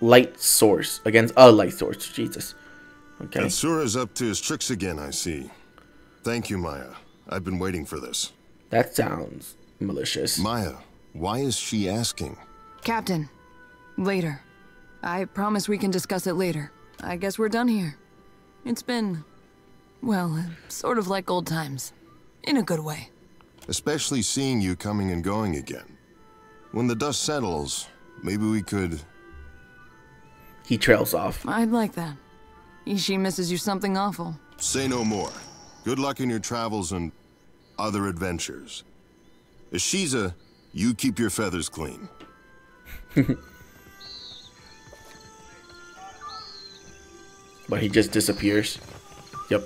light source. Against a light source. Jesus. Okay. Ansura is up to his tricks again, I see. Thank you, Maya. I've been waiting for this. That sounds malicious. Maya, why is she asking? Captain, later. I promise we can discuss it later. I guess we're done here. It's been, well, sort of like old times. In a good way. Especially seeing you coming and going again. When the dust settles, maybe we could... He trails off. I'd like that. She misses you something awful. Say no more. Good luck in your travels and other adventures. Ishiza, you keep your feathers clean. But he just disappears. Yep.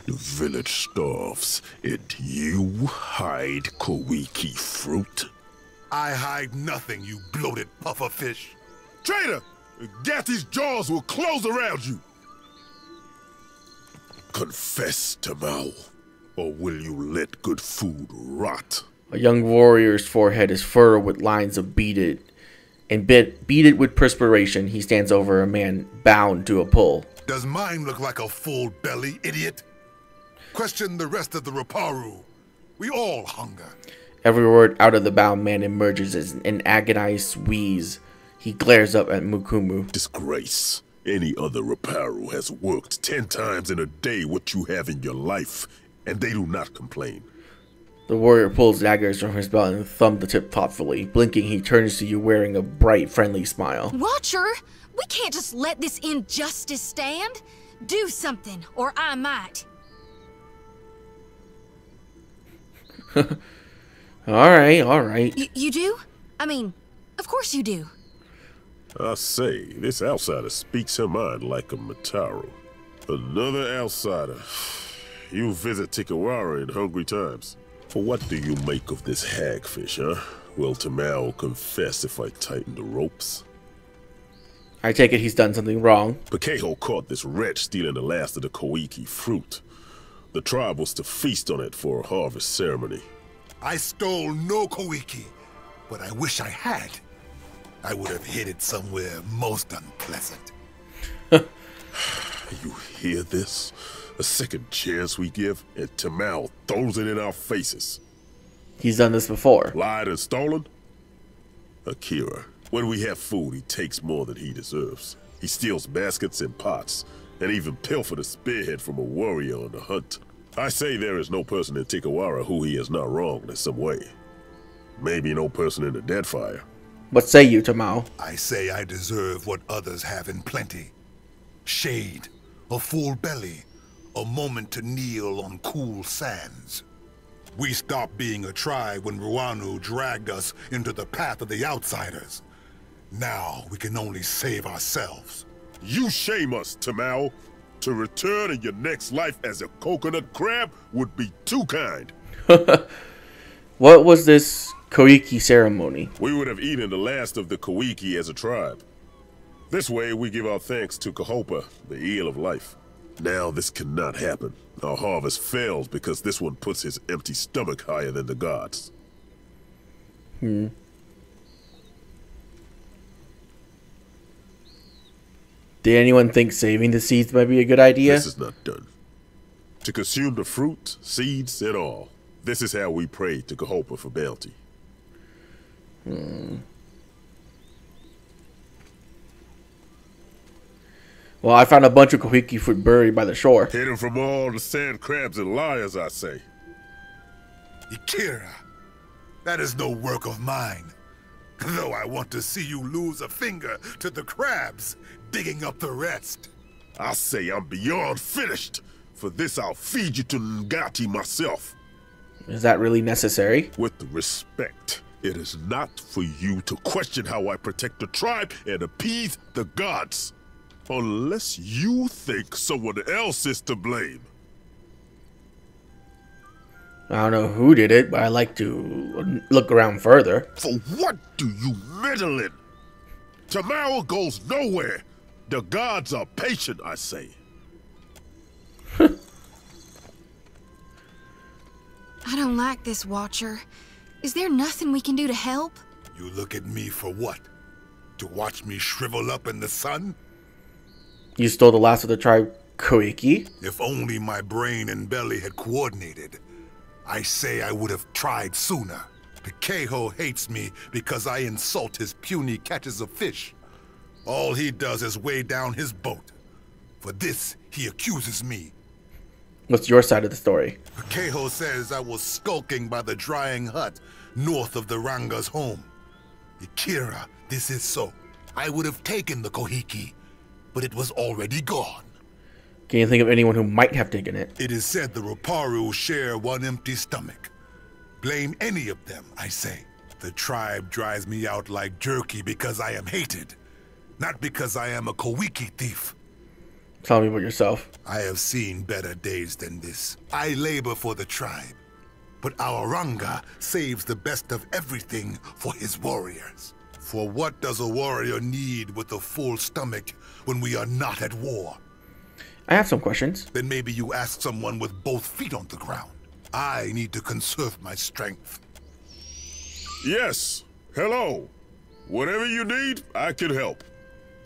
The village starves, and you hide Kowiki fruit? I hide nothing, you bloated pufferfish. Traitor! Gatti's jaws will close around you! Confess, Tamao, or will you let good food rot? A young warrior's forehead is furrowed with lines of beaded with perspiration. He stands over a man bound to a pole. Does mine look like a full belly, idiot? Question the rest of the Raparu. We all hunger. Every word out of the bound man emerges as an agonized wheeze. He glares up at Mukumu. Disgrace. Any other Raparu has worked 10 times in a day what you have in your life, and they do not complain. The warrior pulls daggers from his belt and thumbs the tip thoughtfully. Blinking, he turns to you wearing a bright, friendly smile. Watcher, we can't just let this injustice stand. Do something, or I might. Alright. You do? I mean, of course you do. I say, this outsider speaks her mind like a Mataru. Another outsider. You visit Tikawara in hungry times. For what do you make of this hagfish, huh? Will Tamao confess if I tighten the ropes? I take it he's done something wrong. Pakeho caught this wretch stealing the last of the Koiki fruit. The tribe was to feast on it for a harvest ceremony. I stole no Kowiki, but I wish I had. I would have hid it somewhere most unpleasant. You hear this? A second chance we give, and Tamao throws it in our faces. He's done this before. Lied and stolen? Akira, when we have food, he takes more than he deserves. He steals baskets and pots, and even pilfered a spearhead from a warrior on the hunt. I say there is no person in Tikawara who he has not wronged in some way. Maybe no person in the Deadfire. What say you, Tamao? I say I deserve what others have in plenty. Shade, a full belly, a moment to kneel on cool sands. We stopped being a tribe when Ruanu dragged us into the path of the outsiders. Now we can only save ourselves. You shame us, Tamao. To return in your next life as a coconut crab would be too kind. What was this Koiki ceremony? We would have eaten the last of the Koiki as a tribe. This way we give our thanks to Kahopa, the eel of life. Now this cannot happen. Our harvest fails because this one puts his empty stomach higher than the gods. Did anyone think saving the seeds might be a good idea? This is not done. To consume the fruit, seeds, and all. This is how we pray to Kahopa for bounty. Well, I found a bunch of Kohiki fruit buried by the shore. Hidden from all the sand crabs and liars, I say. Akira, that is no work of mine. Though I want to see you lose a finger to the crabs, digging up the rest. I say I'm beyond finished. For this, I'll feed you to Ngati myself. Is that really necessary? With respect, it is not for you to question how I protect the tribe and appease the gods. Unless you think someone else is to blame. I don't know who did it, but I like to look around further. For what do you meddle in? Tomorrow goes nowhere. The gods are patient, I say. I don't like this, Watcher. Is there nothing we can do to help? You look at me for what? To watch me shrivel up in the sun? You stole the last of the tribe Koiki? If only my brain and belly had coordinated. I say I would have tried sooner. Keho hates me because I insult his puny catches of fish. All he does is weigh down his boat. For this, he accuses me. What's your side of the story? Keho says I was skulking by the drying hut north of the Ranga's home. Akira, this is so. I would have taken the Kohiki, but it was already gone. Can you think of anyone who might have taken it? It is said the Roparu share one empty stomach. Blame any of them, I say. The tribe drives me out like jerky because I am hated, not because I am a Kowiki thief. Tell me about yourself. I have seen better days than this. I labor for the tribe, but our Ranga saves the best of everything for his warriors. For what does a warrior need with a full stomach when we are not at war? I have some questions. Then maybe you ask someone with both feet on the ground. I need to conserve my strength. Yes. Hello. Whatever you need, I can help.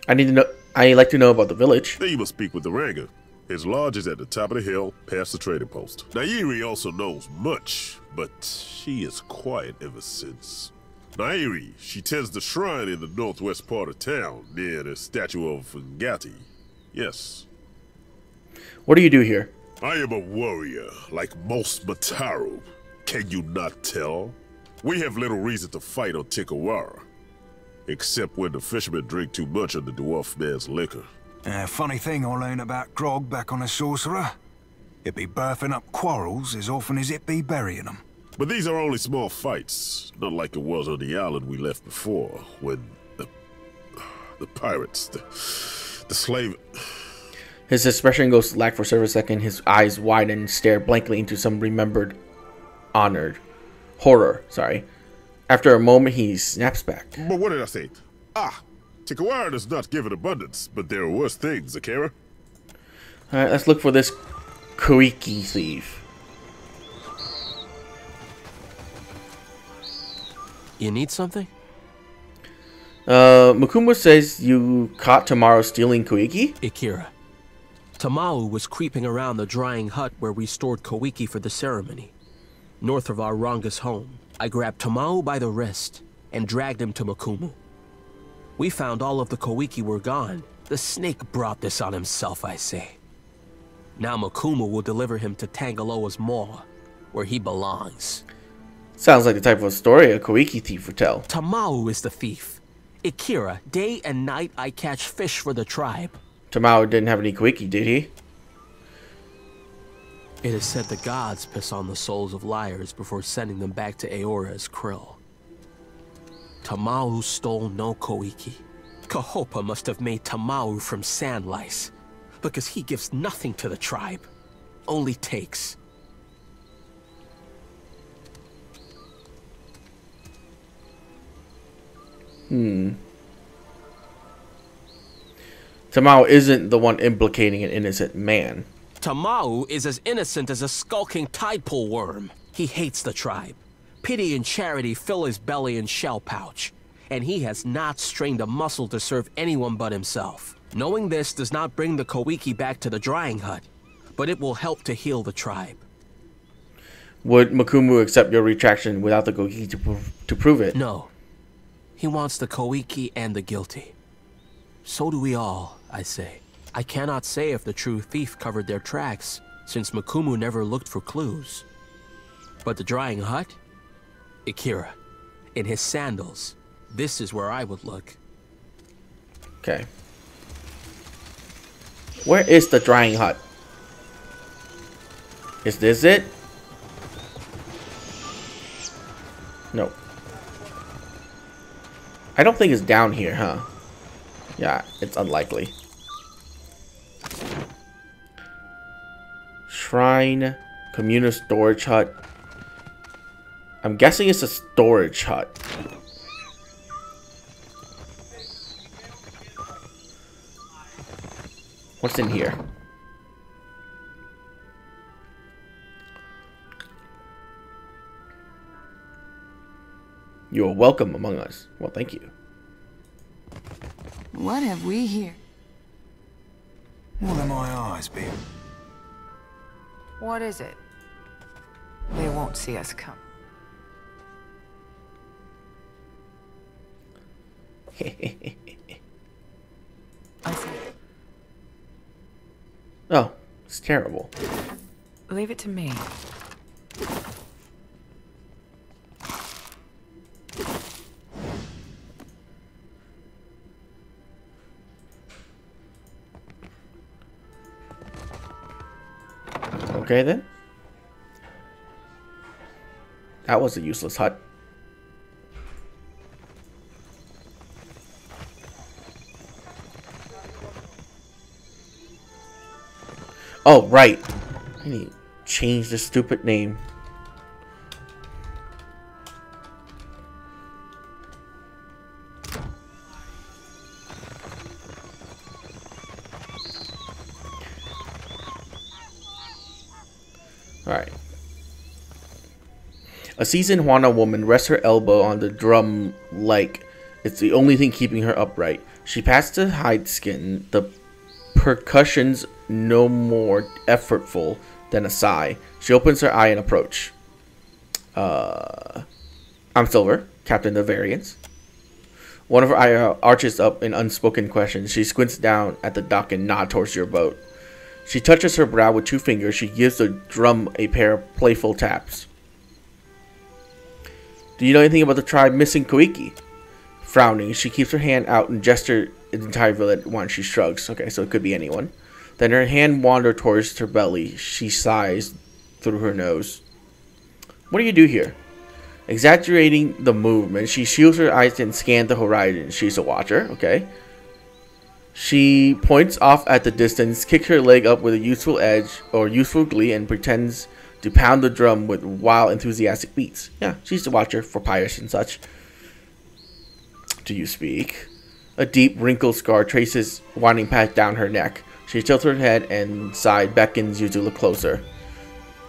I need to know. I like to know about the village. Then you must speak with the Ranga. His lodge is at the top of the hill, past the trading post. Nairi also knows much, but she is quiet ever since. Nairi, she tends the shrine in the northwest part of town, near the statue of Ngati. Yes. What do you do here? I am a warrior, like most Mataru. Can you not tell? We have little reason to fight on Tikawara. Except when the fishermen drink too much of the dwarf man's liquor. Funny thing I learned about grog back on a sorcerer. It be birthing up quarrels as often as it be burying them. But these are only small fights, not like it was on the island we left before, when the pirates, the slave... His expression goes slack for a second. His eyes widen and stare blankly into some remembered horror. After a moment, he snaps back. But what did I say? Tikawara does not give an abundance, but there are worse things, Akira. Alright, let's look for this Koiki thief. You need something? Makuma says you caught Tamaro stealing Koiki? Akira. Tamao was creeping around the drying hut where we stored Koiki for the ceremony. North of our Ranga's home, I grabbed Tamao by the wrist and dragged him to Makumu. We found all of the Koiki were gone. The snake brought this on himself, I say. Now Makumu will deliver him to Tangaloa's maw, where he belongs. Sounds like the type of story a Koiki thief would tell. Tamao is the thief. Akira, day and night I catch fish for the tribe. Tamao didn't have any Koiki, did he? It is said the gods piss on the souls of liars before sending them back to Aora as krill. Tamao stole no Koiki. Kahopa must have made Tamao from sand lice, because he gives nothing to the tribe, only takes. Tamao isn't the one implicating an innocent man. Tamao is as innocent as a skulking tidepool worm. He hates the tribe. Pity and charity fill his belly and shell pouch, and he has not strained a muscle to serve anyone but himself. Knowing this does not bring the Koiki back to the drying hut, but it will help to heal the tribe. Would Makumu accept your retraction without the Koiki to prove it? No. He wants the Koiki and the guilty. So do we all, I say. I cannot say if the true thief covered their tracks, since Makumu never looked for clues. But the drying hut? Akira, in his sandals, this is where I would look. Okay. Where is the drying hut? Is this it? No. I don't think it's down here, huh? Yeah, it's unlikely. Shrine, communal storage hut. I'm guessing it's a storage hut. What's in here? You are welcome among us. Well, thank you. What have we here? What are my eyes, Bill? What is it? They won't see us come. I see. Oh, it's terrible. Leave it to me. Okay then. That was a useless hut. Oh, right. I need to change the stupid name. Alright. A seasoned Juana woman rests her elbow on the drum like it's the only thing keeping her upright. She pats the hide skin, the percussion's no more effortful than a sigh. She opens her eye and approach. I'm Silver, Captain of Variance. One of her eye arches up in unspoken question. She squints down at the dock and nods towards your boat. She touches her brow with 2 fingers. She gives the drum a pair of playful taps. Do you know anything about the tribe missing Koiki? Frowning, she keeps her hand out and gestures the entire village at once. She shrugs. Okay, so it could be anyone. Then her hand wanders towards her belly. She sighs through her nose. What do you do here? Exaggerating the movement, she shields her eyes and scans the horizon. She's a watcher. Okay. She points off at the distance, kicks her leg up with a useful edge or useful glee, and pretends to pound the drum with wild, enthusiastic beats. Yeah, she's the watcher for pirates and such. Do you speak? A deep, wrinkled scar traces winding path down her neck. She tilts her head and side beckons you to look closer.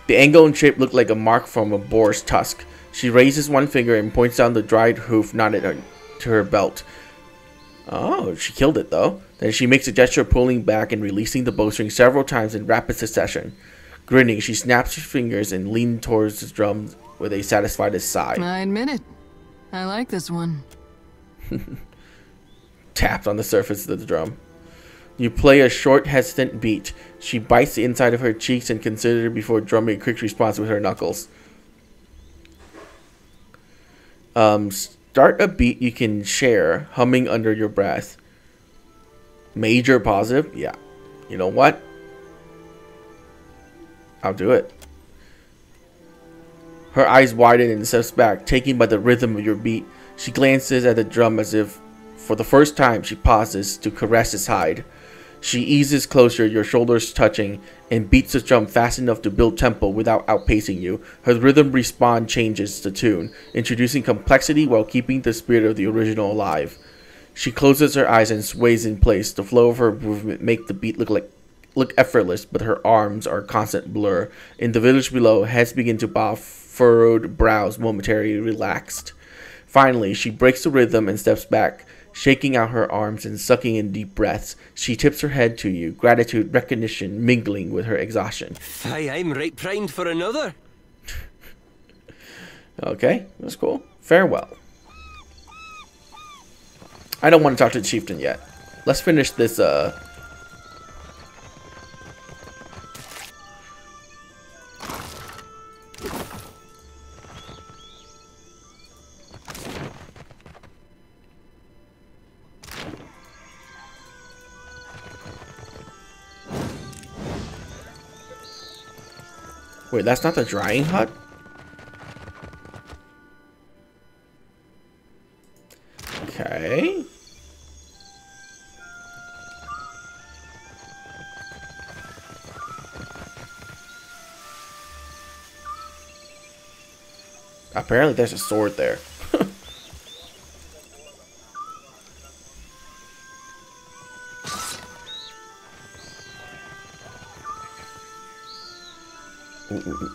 The angle and shape look like a mark from a boar's tusk. She raises one finger and points down the dried hoof knotted to her belt. Oh, she killed it though. Then she makes a gesture pulling back and releasing the bowstring several times in rapid succession. Grinning, she snaps her fingers and leans towards the drum with a satisfied sigh. I admit it. I like this one. Taps on the surface of the drum. You play a short, hesitant beat. She bites the inside of her cheeks and considers it before drumming a quick response with her knuckles. Start a beat you can share, humming under your breath. Major positive? Yeah. You know what? I'll do it. Her eyes widen and steps back, taken by the rhythm of your beat. She glances at the drum as if, for the first time, she pauses to caress its hide. She eases closer, your shoulders touching, and beats the drum fast enough to build tempo without outpacing you. Her rhythm respawn changes the tune, introducing complexity while keeping the spirit of the original alive. She closes her eyes and sways in place. The flow of her movement makes the beat look effortless, but her arms are a constant blur. In the village below, heads begin to bow, furrowed brows momentarily relaxed. Finally, she breaks the rhythm and steps back, shaking out her arms and sucking in deep breaths. She tips her head to you, gratitude, recognition mingling with her exhaustion. Aye, I'm right primed for another. Okay, that's cool. Farewell. I don't want to talk to the chieftain yet. Let's finish this, Wait, that's not the drying hut? Okay. Apparently there's a sword there.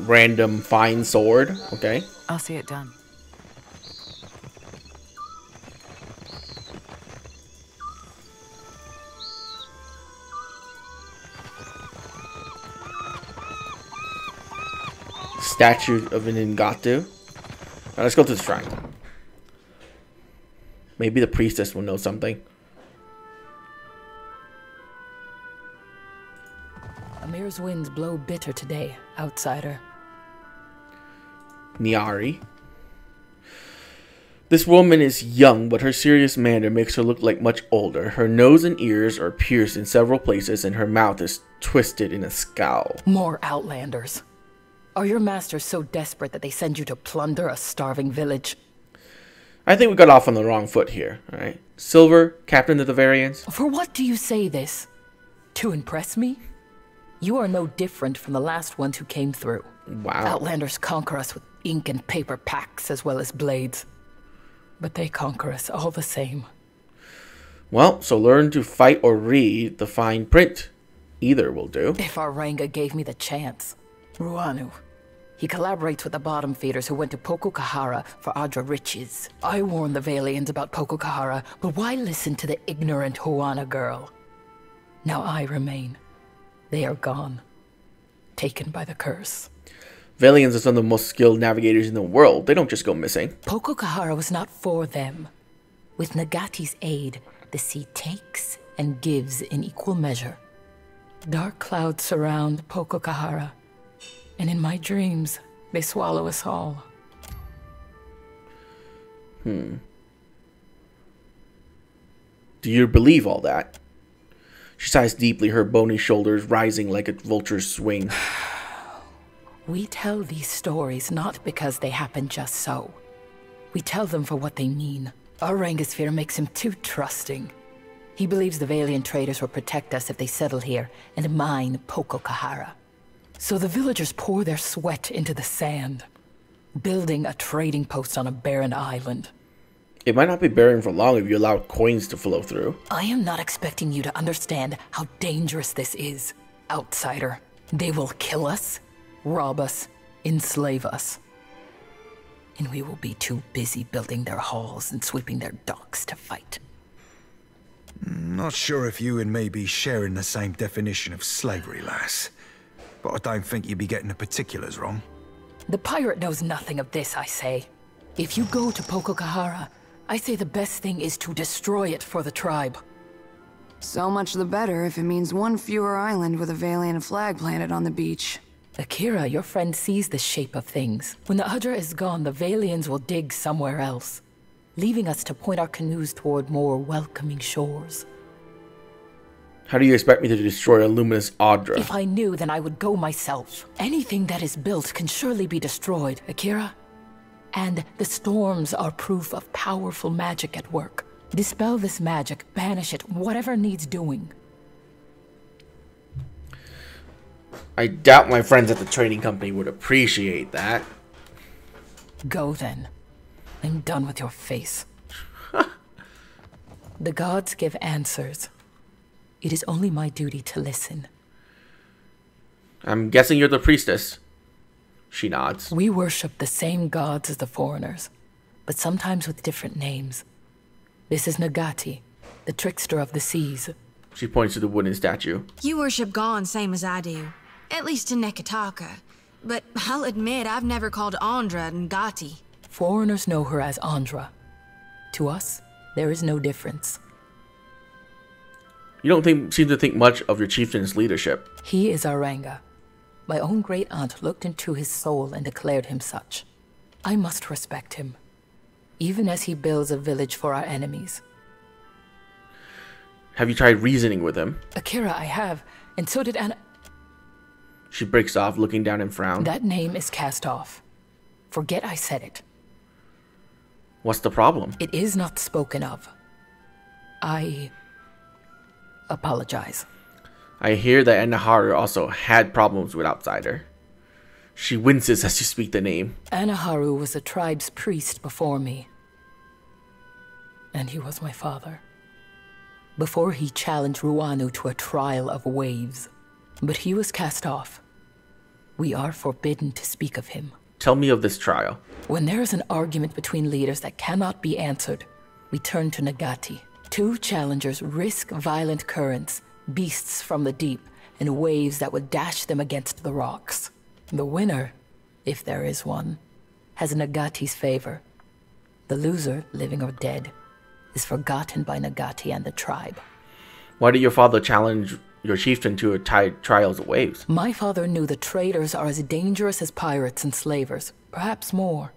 Random fine sword. Okay. I'll see it done. statue of an Ngatu. Alright, let's go to the shrine. Maybe the priestess will know something. Amir's winds blow bitter today, outsider. Nyari. This woman is young, but her serious manner makes her look like much older. Her nose and ears are pierced in several places, and her mouth is twisted in a scowl. More outlanders. Are your masters so desperate that they send you to plunder a starving village? I think we got off on the wrong foot here, alright? Silver, captain of the Variants. For what do you say this? To impress me? You are no different from the last ones who came through. Wow. Outlanders conquer us with ink and paper packs as well as blades. But they conquer us all the same. Well, so learn to fight or read the fine print. Either will do. If Aranga gave me the chance. Ruanu. He collaborates with the bottom feeders who went to Pokokahara for Adra riches. I warned the Valians about Pokokahara, but why listen to the ignorant Huana girl? Now I remain. They are gone. Taken by the curse. Valians are some of the most skilled navigators in the world. They don't just go missing. Pokokahara was not for them. With Nagati's aid, the sea takes and gives in equal measure. Dark clouds surround Pokokahara, and in my dreams, they swallow us all. Do you believe all that? She sighs deeply, her bony shoulders rising like a vulture's swing. We tell these stories not because they happen just so. We tell them for what they mean. Aranga's fear makes him too trusting. He believes the Valiant traders will protect us if they settle here and mine Pokokahara. So the villagers pour their sweat into the sand, building a trading post on a barren island. It might not be barren for long if you allow coins to flow through. I am not expecting you to understand how dangerous this is, outsider. They will kill us, rob us, enslave us. And we will be too busy building their halls and sweeping their docks to fight. Not sure if you and me be sharing the same definition of slavery, lass. But I don't think you'd be getting the particulars wrong. The pirate knows nothing of this, I say. If you go to Pokokahara, I say the best thing is to destroy it for the tribe. So much the better if it means one fewer island with a Valiant flag planted on the beach. Akira, your friend sees the shape of things. When the Udra is gone, the Valians will dig somewhere else, leaving us to point our canoes toward more welcoming shores. How do you expect me to destroy a luminous Audra? If I knew, then I would go myself. Anything that is built can surely be destroyed, Akira. And the storms are proof of powerful magic at work. Dispel this magic, banish it, whatever needs doing. I doubt my friends at the trading company would appreciate that. Go then. I'm done with your face. The gods give answers. It is only my duty to listen. I'm guessing you're the priestess. She nods. We worship the same gods as the foreigners, but sometimes with different names. This is Nagati, the trickster of the seas. She points to the wooden statue. You worship Gon same as I do. At least in Nekataka. But I'll admit I've never called Andra Ngati. Foreigners know her as Andra. To us, there is no difference. You don't seem to think much of your chieftain's leadership. He is Aranga. My own great-aunt looked into his soul and declared him such. I must respect him, even as he builds a village for our enemies. Have you tried reasoning with him? Akira, I have, and so did Anna. She breaks off, looking down and frowns. That name is cast off. Forget I said it. What's the problem? It is not spoken of. I apologize. I hear that Anaharu also had problems with Outsider. She winces as you speak the name. Anaharu was the tribe's priest before me. And he was my father. Before he challenged Ruanu to a trial of waves. But he was cast off. We are forbidden to speak of him. Tell me of this trial. When there is an argument between leaders that cannot be answered, we turn to Nagati. Two challengers risk violent currents, beasts from the deep, and waves that would dash them against the rocks. The winner if there is one, has Nagati's favor. The loser, living or dead, is forgotten by Nagati and the tribe. Why did your father challenge your chieftain to a trials of waves? My father knew the traders are as dangerous as pirates and slavers, perhaps more,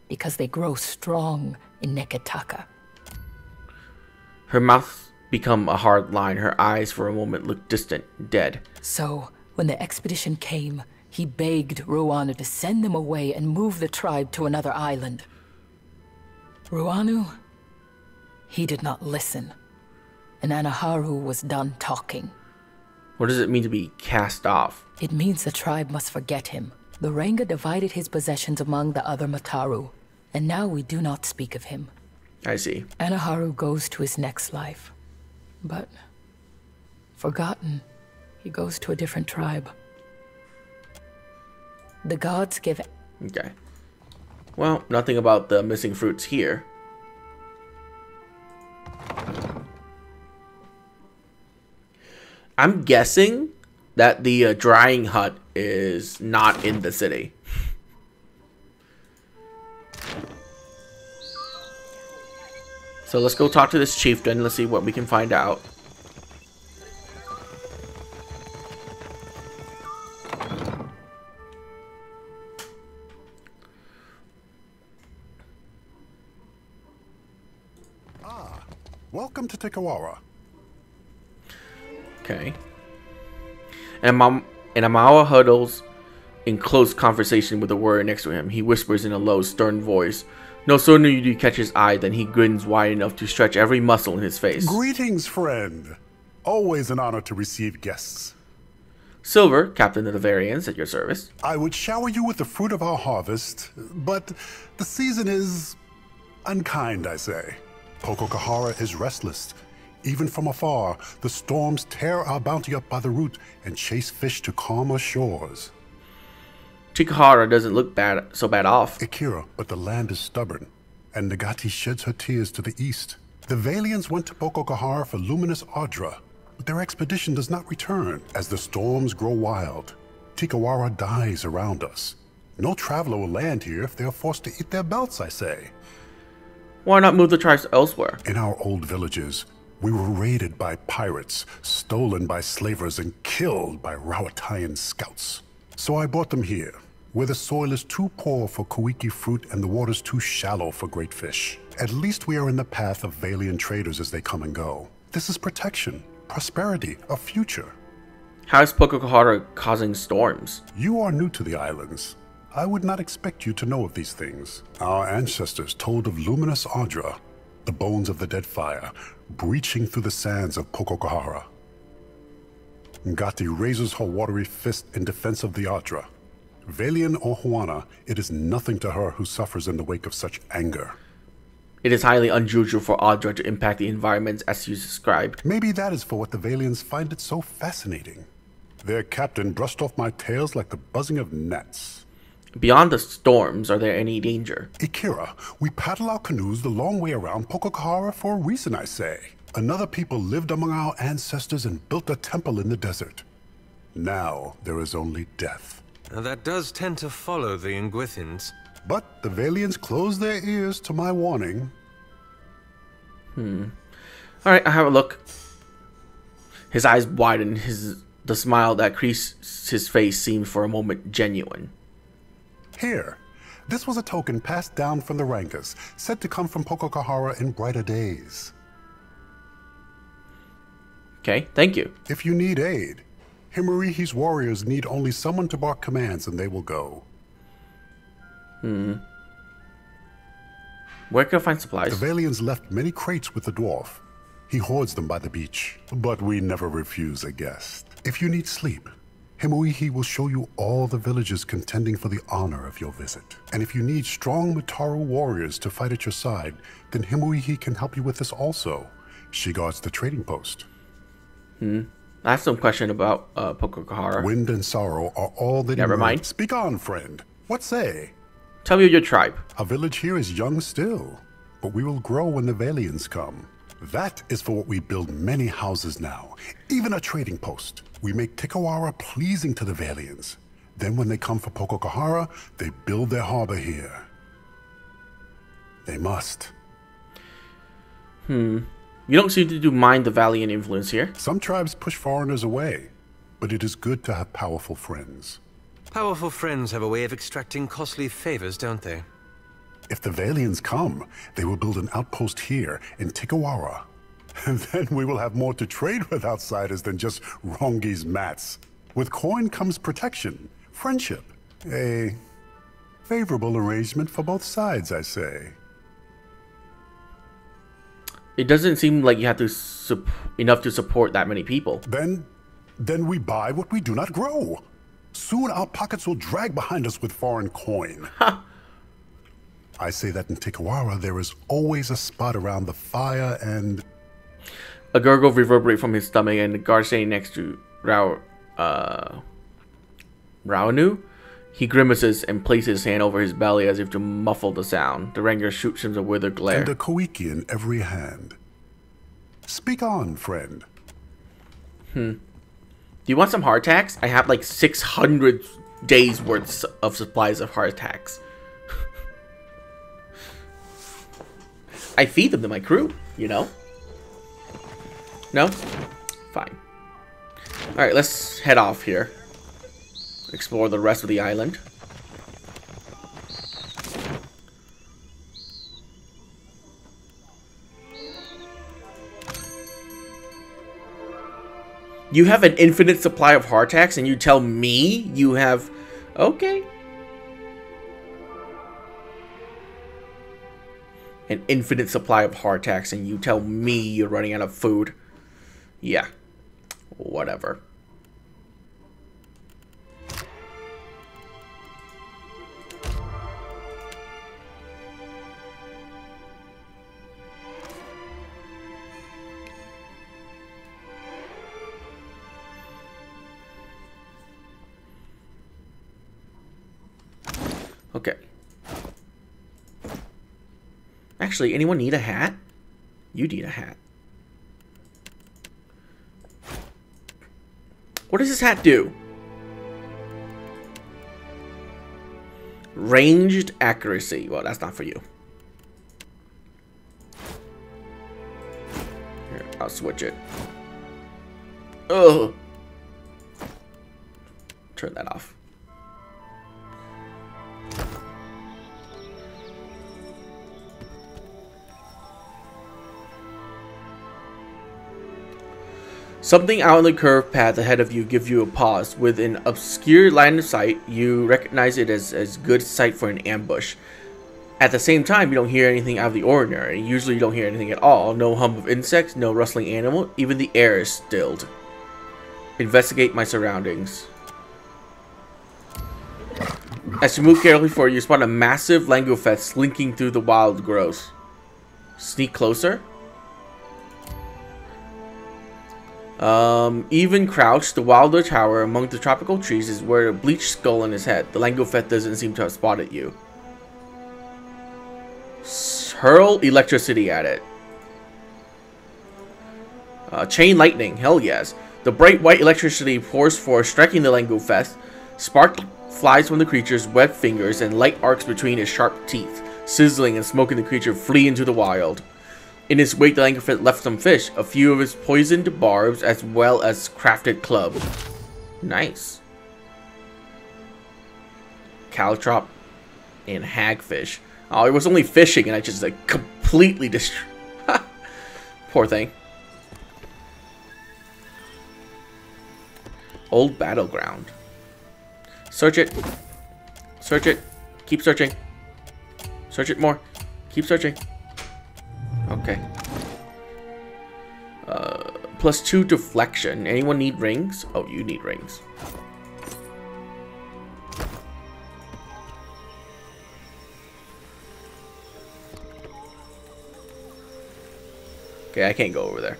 because they grow strong in Neketaka. Her mouth became a hard line. Her eyes for a moment looked distant, dead. So, when the expedition came, he begged Ruanu to send them away and move the tribe to another island. Ruanu, he did not listen, and Anaharu was done talking. What does it mean to be cast off? It means the tribe must forget him. The Ranga divided his possessions among the other Mataru, and now we do not speak of him. I see. Anaharu goes to his next life, but forgotten, he goes to a different tribe. The gods give... Okay. Well, nothing about the missing fruits here. I'm guessing that the drying hut is not in the city. So let's go talk to this chieftain. Let's see what we can find out. Welcome to Tikawara. Okay. And Amawa huddles in close conversation with a warrior next to him. He whispers in a low, stern voice. No sooner do you catch his eye than he grins wide enough to stretch every muscle in his face. Greetings, friend. Always an honor to receive guests. Silver, captain of the Varians, at your service. I would shower you with the fruit of our harvest, but the season is unkind, I say. Pococahara is restless. Even from afar, the storms tear our bounty up by the root and chase fish to calmer shores. Chikahara doesn't look so bad off. Akira, but the land is stubborn, and Nagati sheds her tears to the east. The Valians went to Pococahara for luminous Audra, but their expedition does not return as the storms grow wild. Tikawara dies around us. No traveler will land here if they are forced to eat their belts, I say. Why not move the tribes elsewhere? In our old villages, we were raided by pirates, stolen by slavers, and killed by Rawatayan scouts. So I brought them here, where the soil is too poor for Kuiki fruit and the waters too shallow for great fish. At least we are in the path of Valian traders as they come and go. This is protection, prosperity, a future. How is Pococahara causing storms? You are new to the islands. I would not expect you to know of these things. Our ancestors told of luminous Audra, the bones of the Deadfire, breaching through the sands of Pococahara. Ngati raises her watery fist in defense of the Audra. Valian or Huana, it is nothing to her who suffers in the wake of such anger. It is highly unusual for Audra to impact the environments as you described. Maybe that is for what the Valians find it so fascinating. Their captain brushed off my tails like the buzzing of gnats. Beyond the storms, are there any danger? Akira, we paddle our canoes the long way around Pococahara for a reason, I say. Another people lived among our ancestors and built a temple in the desert. Now there is only death. Now that does tend to follow the Ingwithins. But the Valians closed their ears to my warning. Alright, I'll have a look. His eyes widen. The smile that creased his face seemed for a moment genuine. Here, this was a token passed down from the Rankas, said to come from Pococahara in brighter days. Okay, thank you. If you need aid, Himurihi's warriors need only someone to bark commands and they will go. Where can I find supplies? The Valians left many crates with the dwarf. He hoards them by the beach, but we never refuse a guest. If you need sleep, Himuihi will show you all the villages contending for the honor of your visit. And if you need strong Mutaru warriors to fight at your side, then Himuihi can help you with this also. She guards the trading post. I have some question about Pococahara. Wind and sorrow are all that Never mind. Speak on, friend. What say? Tell me your tribe. Our village here is young still, but we will grow when the Valians come. That is for what we build many houses now, even a trading post. We make Tikawara pleasing to the Valians. Then when they come for Pokokahara, they build their harbor here. They must. You don't seem to mind the Valiant influence here. Some tribes push foreigners away, but it is good to have powerful friends. Powerful friends have a way of extracting costly favors, don't they? If the Valians come, they will build an outpost here in Tikawara. And then we will have more to trade with outsiders than just Rongi's mats. With coin comes protection, friendship. A favorable arrangement for both sides, I say. It doesn't seem like you have to enough to support that many people. Then we buy what we do not grow. Soon our pockets will drag behind us with foreign coin. I say that in Tikawara there is always a spot around the fire and... A gurgle reverberates from his stomach, and the guard standing next to Raonu. He grimaces and places his hand over his belly as if to muffle the sound. The ranger shoots him a withered glare. And a koiki in every hand. Speak on, friend. Do you want some hardtacks? I have like 600 days worth of supplies of hardtacks. I feed them to my crew, you know? No? Fine. Alright, let's head off here. Explore the rest of the island. You have an infinite supply of hardtacks and you tell me you have... Okay. An infinite supply of hardtacks and you tell me you're running out of food. Yeah. Whatever. Okay. Actually, anyone need a hat? You need a hat. What does this hat do? Ranged accuracy. Well, that's not for you. Here, I'll switch it. Ugh. Turn that off. Something out on the curved path ahead of you gives you a pause. With an obscure line of sight, you recognize it as good sight for an ambush. At the same time, you don't hear anything out of the ordinary. Usually you don't hear anything at all. No hum of insects, no rustling animal, even the air is stilled. Investigate my surroundings. As you move carefully forward, you spot a massive Langofeth slinking through the wild growth. Sneak closer. Even crouched, the wilder tower among the tropical trees is where a bleached skull on his head. The Langofeth doesn't seem to have spotted you. Hurl electricity at it. Chain lightning, hell yes. The bright white electricity pours forth, striking the Langofeth. Spark flies from the creature's webbed fingers and light arcs between its sharp teeth, sizzling and smoking the creature flee into the wild. In its wake, the Langofeth left some fish, a few of its poisoned barbs, as well as crafted club. Nice. Caltrop and hagfish. Oh, it was only fishing and I just like completely destroyed. Poor thing. Old battleground. Search it. Search it. Keep searching. Search it more. Keep searching. Okay. +2 deflection. Anyone need rings? Oh, you need rings. Okay, I can't go over there.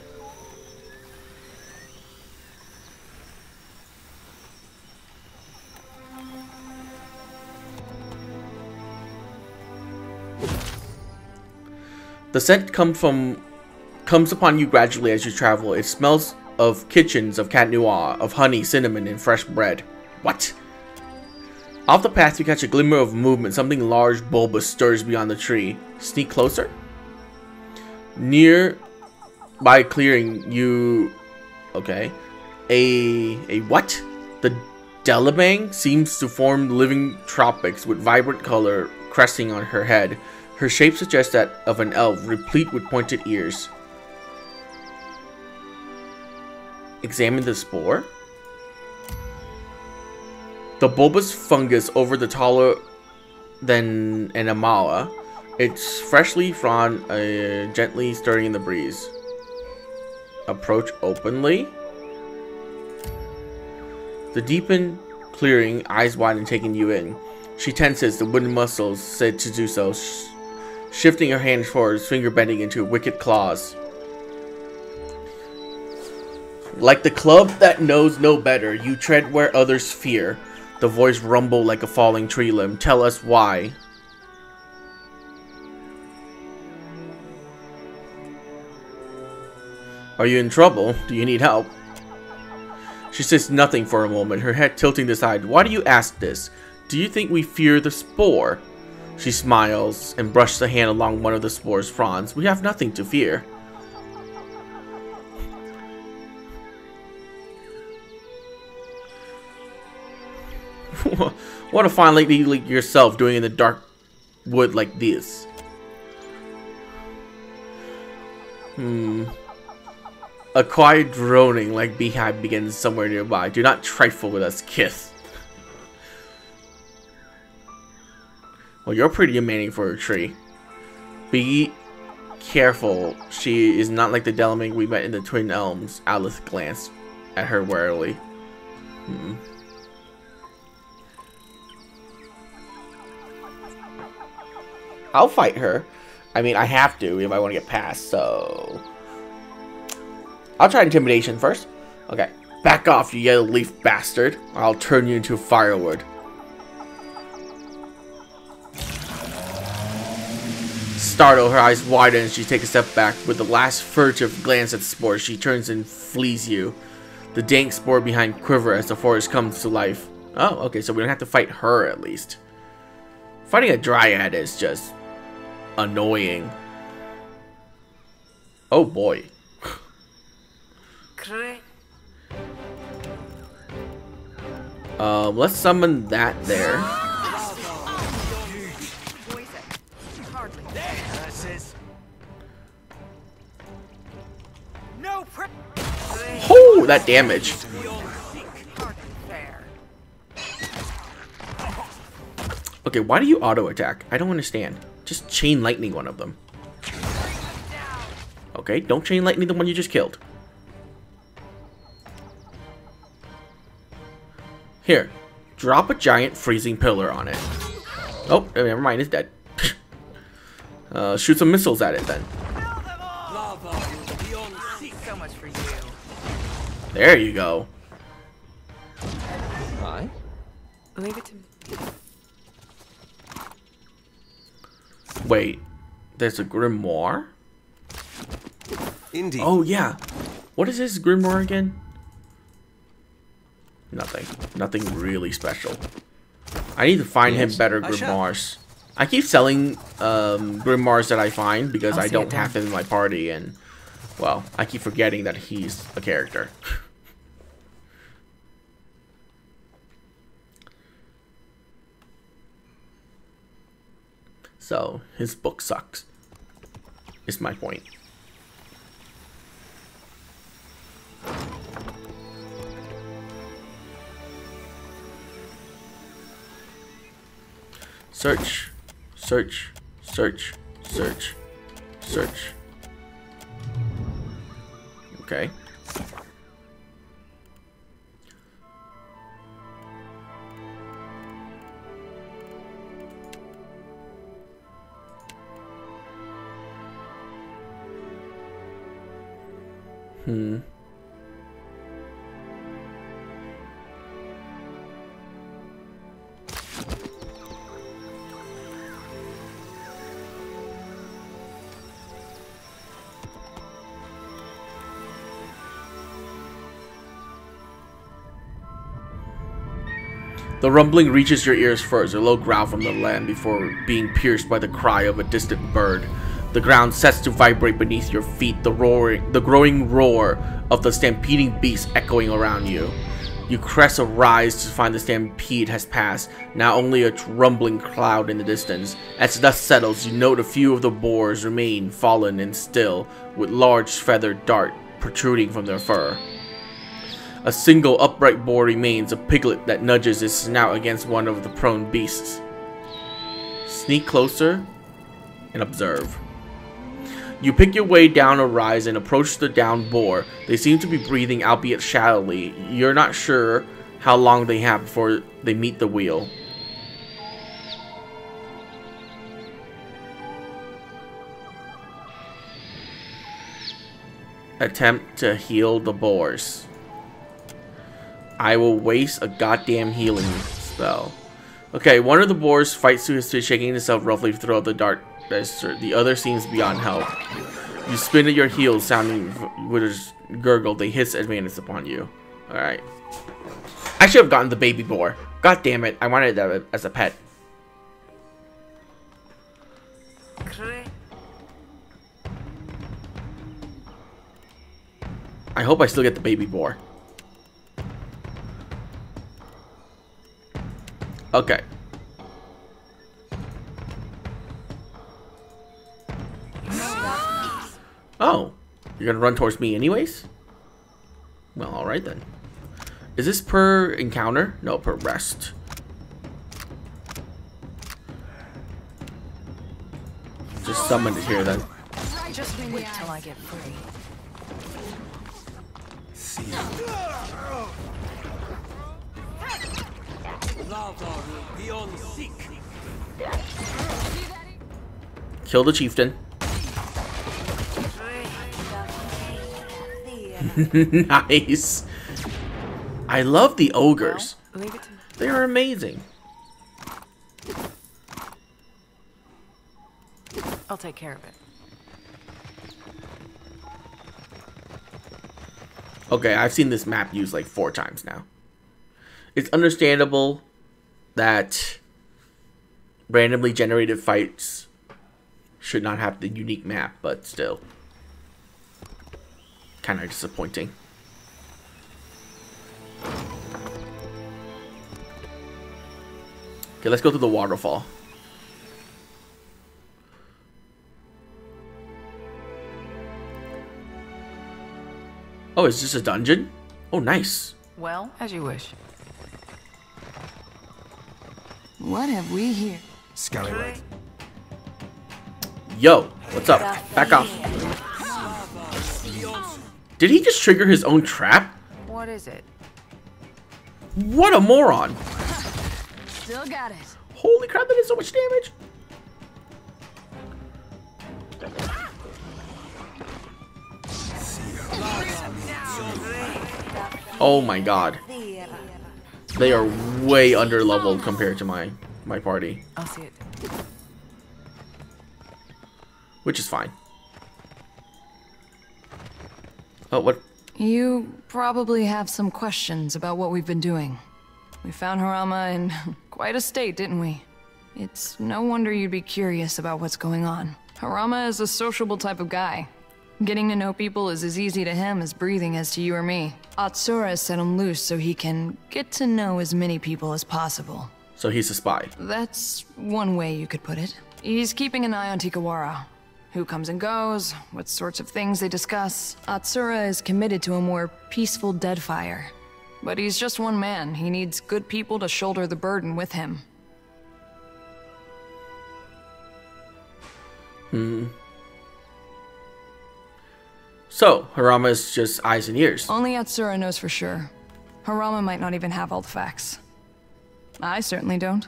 The scent comes upon you gradually as you travel. It smells of kitchens, of cat noir, of honey, cinnamon, and fresh bread. What? Off the path, you catch a glimmer of movement. Something large, bulbous stirs beyond the tree. Sneak closer. Near by clearing, you... Okay. A what? The Delabang seems to form living tropics with vibrant color cresting on her head. Her shape suggests that of an elf, replete with pointed ears. Examine the spore. The bulbous fungus over the taller than an amala. It's freshly frond, gently stirring in the breeze. Approach openly. The deepened clearing, eyes wide and taking you in. She tenses, the wooden muscles said to do so, shifting her hand forwards, finger bending into wicked claws. Like the club that knows no better, you tread where others fear. The voice rumbled like a falling tree limb. Tell us why. Are you in trouble? Do you need help? She says nothing for a moment, her head tilting to the side. Why do you ask this? Do you think we fear the spore? She smiles and brushes a hand along one of the spore's fronds. We have nothing to fear. What a fine lady like yourself doing in the dark wood like this. A quiet droning like beehive begins somewhere nearby. Do not trifle with us, Kith. Well, you're pretty demanding for a tree. Be careful. She is not like the Delamain we met in the Twin Elms. Alice glanced at her warily. I'll fight her. I mean, I have to if I want to get past, so... I'll try intimidation first. Okay. Back off, you yellow leaf bastard. Or I'll turn you into firewood. Startled, her eyes widen as she takes a step back. With the last furtive glance at the spore, she turns and flees you. The dank spore behind quiver as the forest comes to life. Oh, okay, so we don't have to fight her at least. Fighting a dryad is just annoying. Oh boy. Let's summon that there. Oh, that damage. Okay, why do you auto attack? I don't understand. Just chain lightning one of them. Okay, don't chain lightning the one you just killed. Here, drop a giant freezing pillar on it. Oh, never mind, it's dead. Shoot some missiles at it then. There you go. Hi. Leave it to me. Wait, there's a grimoire? Indeed. Oh yeah. What is this grimoire again? Nothing. Nothing really special. I need to find him better grimoires. I keep selling grimoires that I find because I don't have him in my party, and well, I keep forgetting that he's a character. So his book sucks. Is my point. Search, search, search, search, search. Okay. The rumbling reaches your ears first, a low growl from the land before being pierced by the cry of a distant bird. The ground sets to vibrate beneath your feet, the growing roar of the stampeding beast echoing around you. You crest a rise to find the stampede has passed, now only a rumbling cloud in the distance. As dust settles, you note a few of the boars remain fallen and still, with large feathered dart protruding from their fur. A single upright boar remains, a piglet that nudges its snout against one of the prone beasts. Sneak closer and observe. You pick your way down a rise and approach the downed boar. They seem to be breathing, albeit shallowly. You're not sure how long they have before they meet the wheel. Attempt to heal the boars. I will waste a goddamn healing spell. Okay, one of the boars fights to his feet, shaking himself roughly to throw out the dart. The other seems beyond help. You spin at your heels, sounding with a gurgle. They hiss advantage upon you. Alright. I should have gotten the baby boar. God damn it. I wanted that as a pet. I hope I still get the baby boar. Okay. Oh, you're gonna run towards me anyways? Well, alright then. Is this per encounter? No, per rest. Just summon it here then. Just wait till I get free. Kill the chieftain. Nice. I love the ogres. They are amazing. I'll take care of it. Okay, I've seen this map used like 4 times now. It's understandable that randomly generated fights should not have the unique map, but still. Kind of disappointing. Okay, let's go to the waterfall. Oh, is this a dungeon? Oh, nice. Well, as you wish. What have we here? Scallywag. Yo, what's up? Back off. Did he just trigger his own trap? What is it? What a moron. Still got it. Holy crap, that did so much damage. Oh my god. They are way under leveled compared to my party. I'll see it. Which is fine. Oh, what? You probably have some questions about what we've been doing. We found Harama in quite a state, didn't we? It's no wonder you'd be curious about what's going on. Harama is a sociable type of guy. Getting to know people is as easy to him as breathing is to you or me. Atsura set him loose so he can get to know as many people as possible. So he's a spy. That's one way you could put it. He's keeping an eye on Tikawara. Who comes and goes, what sorts of things they discuss. Atsura is committed to a more peaceful Deadfire. But he's just one man. He needs good people to shoulder the burden with him. So, Harama is just eyes and ears. Only Atsura knows for sure. Harama might not even have all the facts. I certainly don't.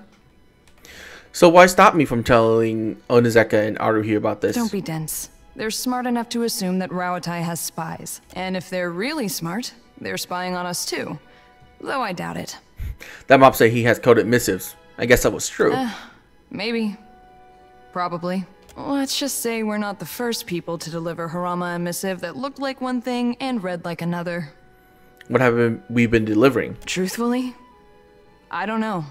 So why stop me from telling Onizeka and Aruhi about this? Don't be dense. They're smart enough to assume that Rawatai has spies. And if they're really smart, they're spying on us too. Though I doubt it. That mob said he has coded missives. I guess that was true. Maybe. Probably. Let's just say we're not the first people to deliver Harama a missive that looked like one thing and read like another. What have we been delivering? Truthfully, I don't know.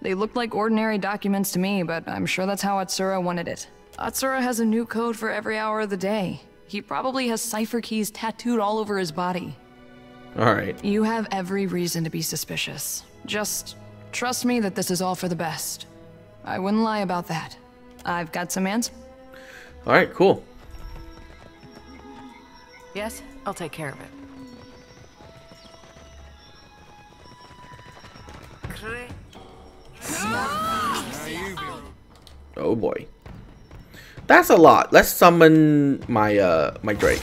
They looked like ordinary documents to me, but I'm sure that's how Atsura wanted it. Atsura has a new code for every hour of the day. He probably has cipher keys tattooed all over his body. Alright. You have every reason to be suspicious. Just trust me that this is all for the best. I wouldn't lie about that. I've got some answers. Alright, cool. Yes, I'll take care of it. Oh boy. That's a lot. Let's summon my my Drake.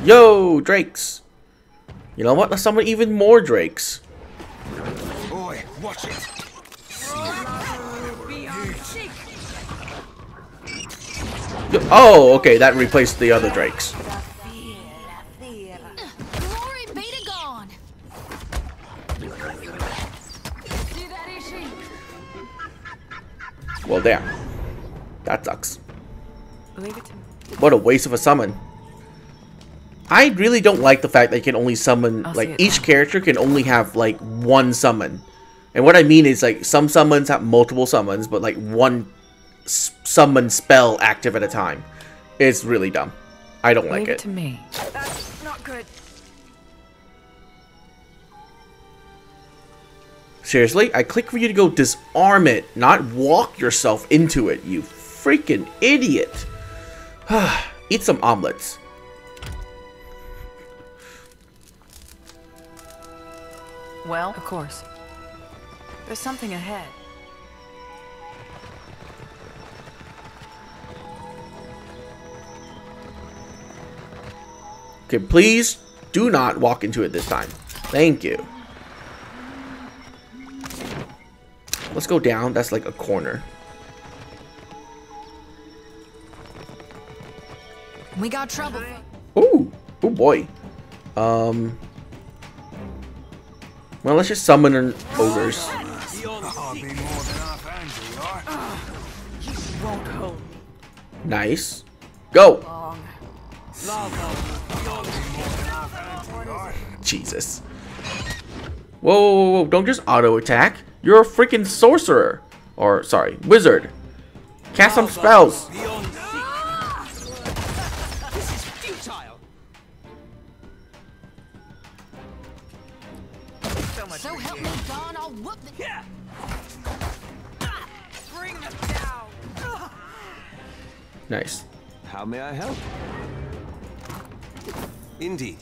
Yo, Drakes. You know what? Let's summon even more Drakes. Boy, watch it. Oh, okay, that replaced the other Drakes. Well, damn. That sucks. Leave it to me. What a waste of a summon. I really don't like the fact that you can only summon, like, each character can only have, like, one summon. And what I mean is, like, some summons have multiple summons, but, like, one summon spell active at a time. It's really dumb. I don't like it. Leave it to me. That's not good. Seriously? I click for you to go disarm it, not walk yourself into it, you freaking idiot. Eat some omelets. Well, of course. There's something ahead. Okay, please do not walk into it this time. Thank you. Let's go down. That's like a corner. We got trouble. Ooh. Oh boy. Well, let's just summon an ogres. Nice. Go. Jesus. Whoa, whoa, whoa, don't just auto attack. You're a freaking sorcerer. Or, sorry, wizard. Cast some spells. This is futile. So help me, Dawn, I'll whoop the... Yeah. Bring them down. Nice. How may I help? Indeed.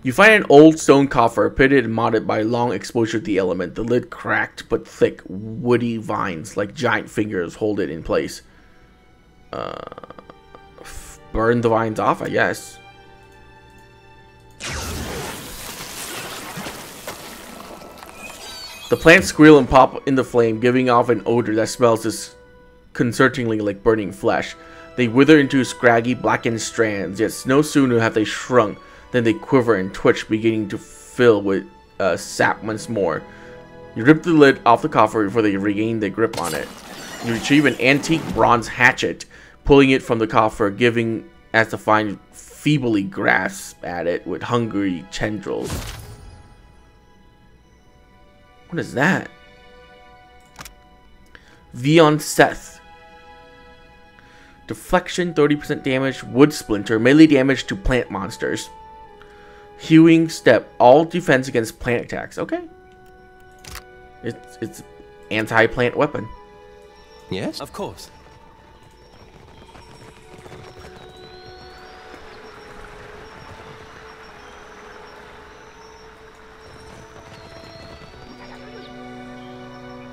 You find an old stone coffer pitted and modded by long exposure to the element. The lid cracked, but thick, woody vines like giant fingers hold it in place. Burn the vines off, I guess. The plants squeal and pop in the flame, giving off an odor that smells disconcertingly like burning flesh. They wither into scraggy, blackened strands, yet no sooner have they shrunk then they quiver and twitch, beginning to fill with sap once more. You rip the lid off the coffer before they regain their grip on it. You retrieve an antique bronze hatchet, pulling it from the coffer, giving as the find feebly grasp at it with hungry tendrils. What is that? Vion Seth. Deflection, 30% damage, wood splinter, melee damage to plant monsters. Hewing step, all defense against plant attacks. Okay. It's anti-plant weapon. Yes? Of course.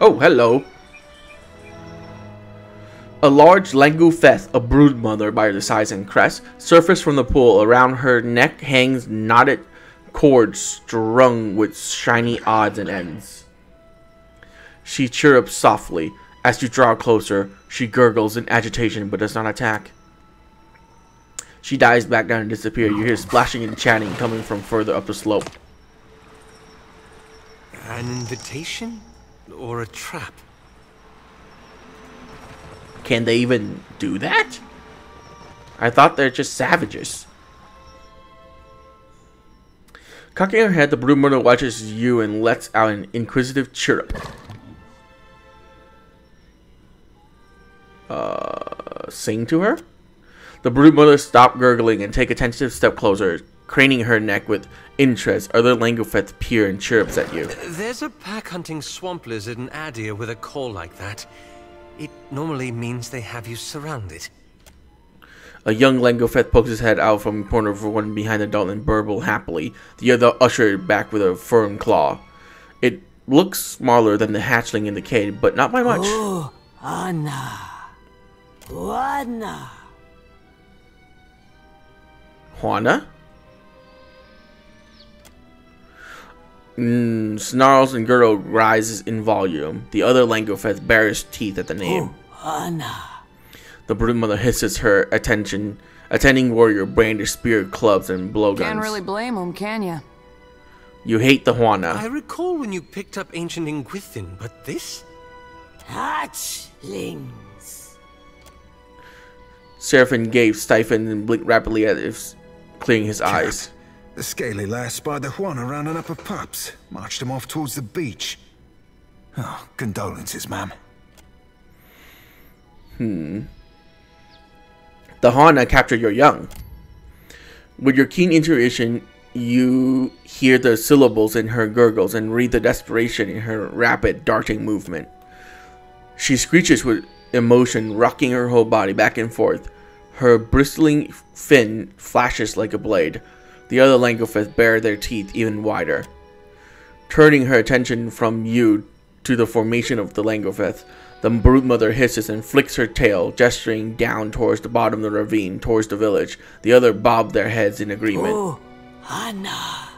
Oh, hello. A large Langufeth, a brood mother by the size and crest, surfaced from the pool. Around her neck hangs knotted cords strung with shiny odds and ends. She chirrups softly. As you draw closer, she gurgles in agitation but does not attack. She dives back down and disappears. You hear splashing and chatting coming from further up the slope. An invitation? Or a trap? Can they even do that? I thought they're just savages. Cocking her head, the brood mother watches you and lets out an inquisitive chirrup. Sing to her? The brood mother stops gurgling and takes a tentative step closer, craning her neck with interest. Other Langofeth peer and chirrups at you. There's a pack-hunting swamp lizard in Adir with a call like that. It normally means they have you surrounded. A young Langofeth pokes his head out from the corner of one behind the adult and burble happily. The other ushered back with a firm claw. It looks smaller than the hatchling in the cave, but not by much. Oh, Anna. Juana. Juana? Snarls and gurgle rises in volume. The other Langofeth bares teeth at the name. Oh, Anna. The broodmother hisses her attending warrior brandish spear clubs and blowguns. Can't really blame him, can ya? You hate the Juana. I recall when you picked up ancient Inguithin, but this? Hatchlings. Seraphim gave stiffened and blinked rapidly as if clearing his eyes. The scaly lass spied the Juana rounding up her pups. Marched them off towards the beach. Oh, condolences, ma'am. The Juana captured your young. With your keen intuition, you hear the syllables in her gurgles and read the desperation in her rapid, darting movement. She screeches with emotion, rocking her whole body back and forth. Her bristling fin flashes like a blade. The other Langofeth bare their teeth even wider. Turning her attention from you to the formation of the Langofeth, the broodmother hisses and flicks her tail, gesturing down towards the bottom of the ravine, towards the village. The other bob their heads in agreement. Oh, Anna.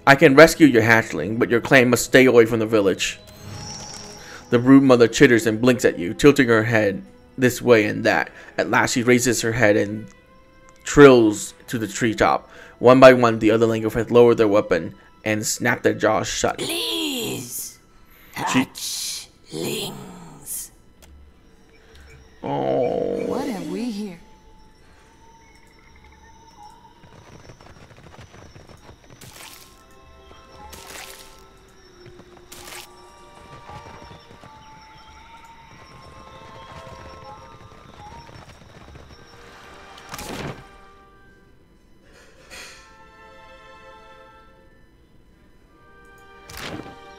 I can rescue your hatchling, but your clan must stay away from the village. The broodmother chitters and blinks at you, tilting her head this way and that. At last she raises her head and trills to the treetop. One by one, the other Langofeth lower their weapon and snap their jaws shut. Please. Hatchlings. Oh. What have we here?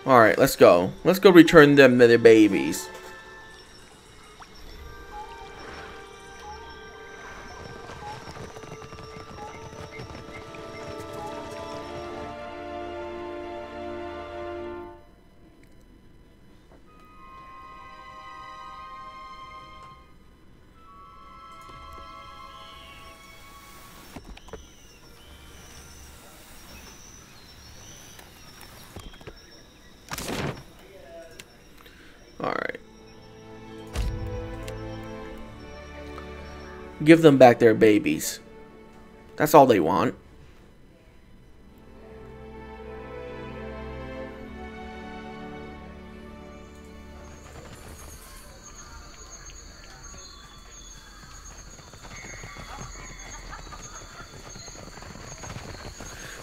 Alright, let's go. Let's go return them to their babies. Alright. Give them back their babies. That's all they want.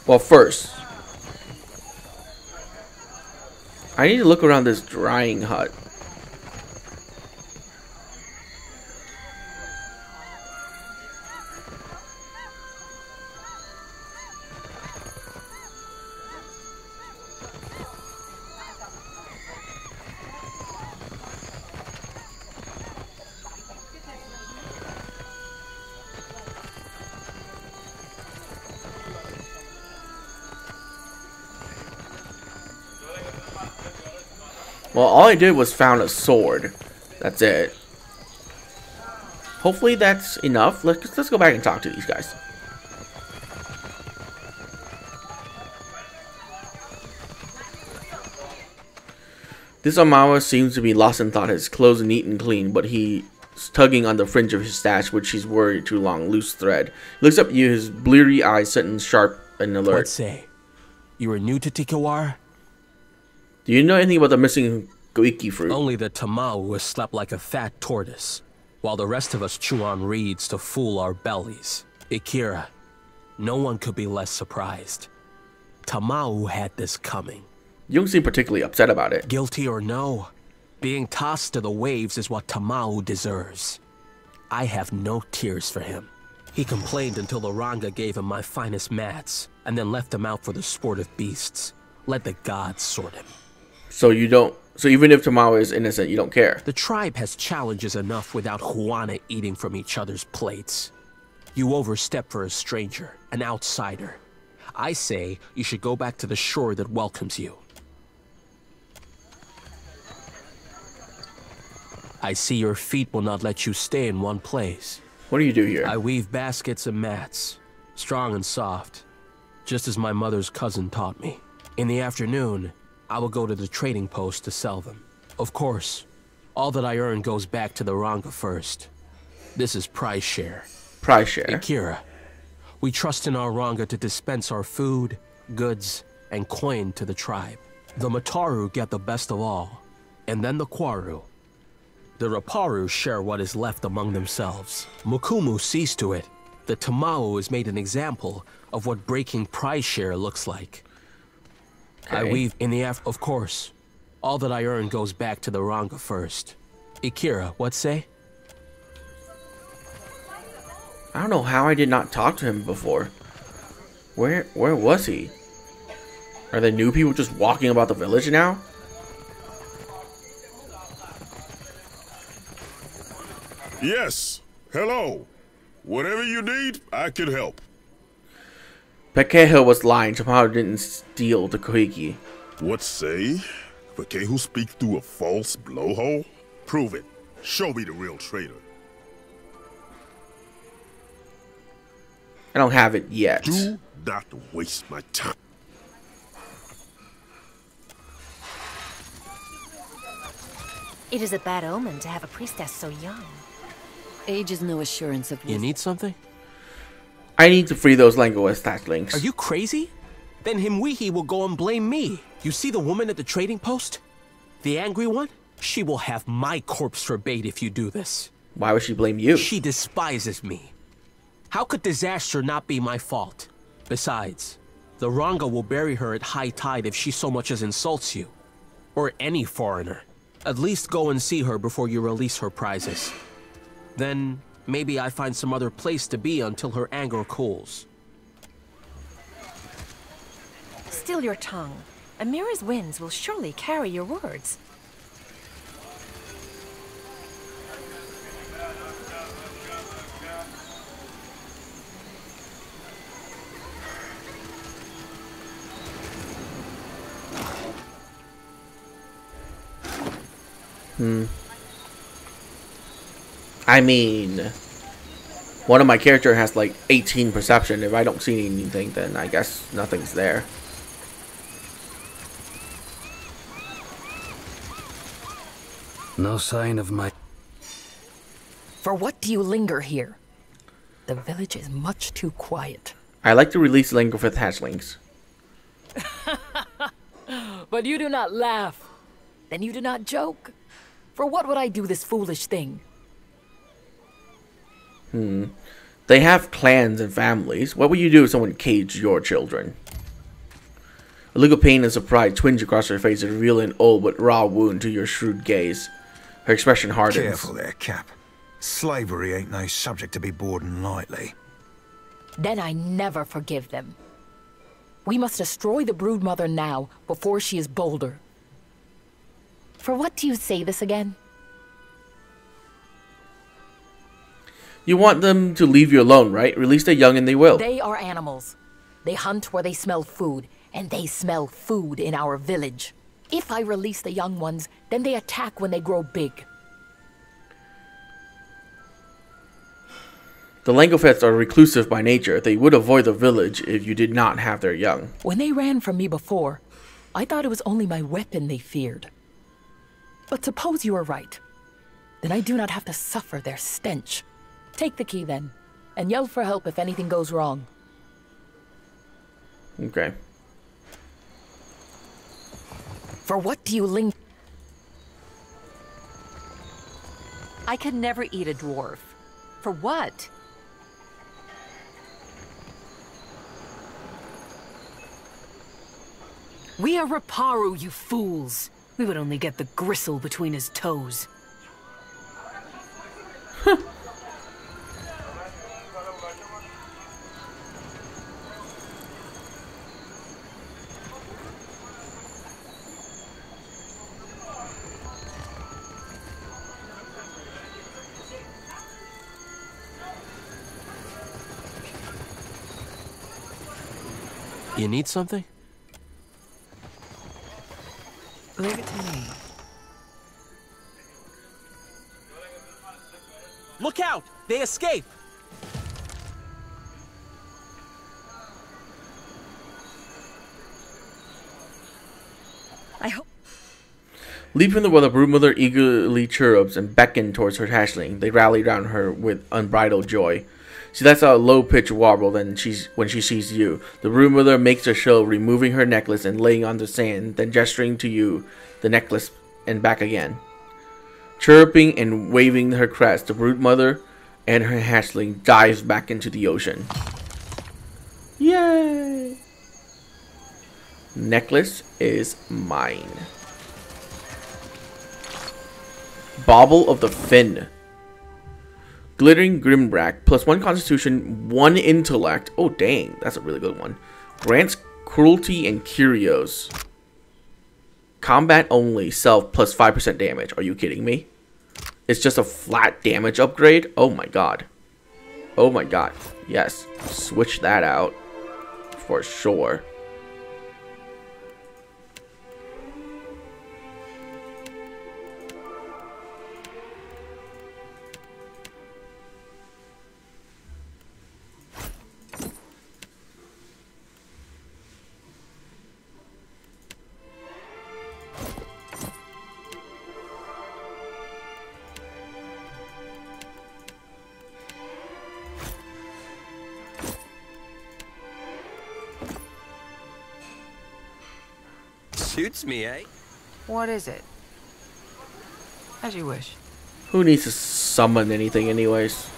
Well, first, I need to look around this drying hut. Well, all I did was found a sword. That's it. Hopefully that's enough. Let's go back and talk to these guys. This Amawa seems to be lost in thought. His clothes are neat and clean, but he's tugging on the fringe of his stash, which he's worried too long. Loose thread. He looks up at you, his bleary eyes set sharp and alert. What say? You are new to Tikawar? Do you know anything about the missing goiki fruit? Only the Tamau was slept like a fat tortoise, while the rest of us chew on reeds to fool our bellies. Ikira, no one could be less surprised. Tamau had this coming. You don't seem particularly upset about it. Guilty or no, being tossed to the waves is what Tamau deserves. I have no tears for him. He complained until the Ranga gave him my finest mats, and then left him out for the sport of beasts. Let the gods sort him. So you don't... So even if Tamau is innocent, you don't care? The tribe has challenges enough without Juana eating from each other's plates. You overstep for a stranger, an outsider. I say you should go back to the shore that welcomes you. I see your feet will not let you stay in one place. What do you do here? I weave baskets and mats, strong and soft, just as my mother's cousin taught me. In the afternoon, I will go to the trading post to sell them. Of course, all that I earn goes back to the Ranga first. This is prize share. Prize share? Akira, we trust in our Ranga to dispense our food, goods, and coin to the tribe. The Mataru get the best of all, and then the Kwaru. The Raparu share what is left among themselves. Mukumu sees to it that Tamau is made an example of what breaking prize share looks like. Okay. I weave in the of course. All that I earn goes back to the Ranga first. Akira, what say? I don't know how I did not talk to him before. Where was he? Are there new people just walking about the village now? Yes. Hello. Whatever you need, I can help. Pekeha was lying. Tamau didn't steal the Koiki. What say? Pekehu speak through a false blowhole? Prove it. Show me the real traitor. I don't have it yet. Do not waste my time. It is a bad omen to have a priestess so young. Age is no assurance of wisdom. You need something? I need to free those Langoas hatchlings. Are you crazy? Then Himwihi will go and blame me. You see the woman at the trading post? The angry one? She will have my corpse for bait if you do this. Why would she blame you? She despises me. How could disaster not be my fault? Besides, the Ranga will bury her at high tide if she so much as insults you. Or any foreigner. At least go and see her before you release her prizes. Then, maybe I find some other place to be until her anger cools. Still your tongue. Amira's winds will surely carry your words. I mean, one of my character has like 18 perception. If I don't see anything, then I guess nothing's there. No sign of my... For what do you linger here? The village is much too quiet. I like to release Langofith hatchlings. But you do not laugh. Then you do not joke. For what would I do this foolish thing? They have clans and families. What would you do if someone caged your children? A look of pain and surprise twinge across her face, revealing an old but raw wound to your shrewd gaze. Her expression hardens. Careful there, Cap. Slavery ain't no subject to be bordered lightly. Then I never forgive them. We must destroy the broodmother now, before she is bolder. For what do you say this again? You want them to leave you alone, right? Release the young and they will. They are animals. They hunt where they smell food, and they smell food in our village. If I release the young ones, then they attack when they grow big. The Langofeths are reclusive by nature. They would avoid the village if you did not have their young. When they ran from me before, I thought it was only my weapon they feared. But suppose you are right. Then I do not have to suffer their stench. Take the key then, and yell for help if anything goes wrong. Okay. For what do you linger? I could never eat a dwarf. For what? We are Raparu, you fools. We would only get the gristle between his toes. You need something? Leave it to me. Look out! They escape! I hope. Leaping the well, the broodmother eagerly chirrups and beckons towards her hatchling. They rally around her with unbridled joy. She lets out a low-pitched warble when she sees you. The broodmother makes a show, removing her necklace and laying on the sand, then gesturing to you, the necklace, and back again. Chirruping and waving her crest, the broodmother and her hatchling dives back into the ocean. Yay! Necklace is mine. Bauble of the Fin. Glittering Grimbrack, +1 Constitution, 1 Intellect. Oh dang, that's a really good one. Grants Cruelty and Curios. Combat only, self +5% damage. Are you kidding me? It's just a flat damage upgrade? Oh my god. Oh my god. Yes, switch that out for sure. Shoots me, eh? What is it? As you wish. Who needs to summon anything anyways?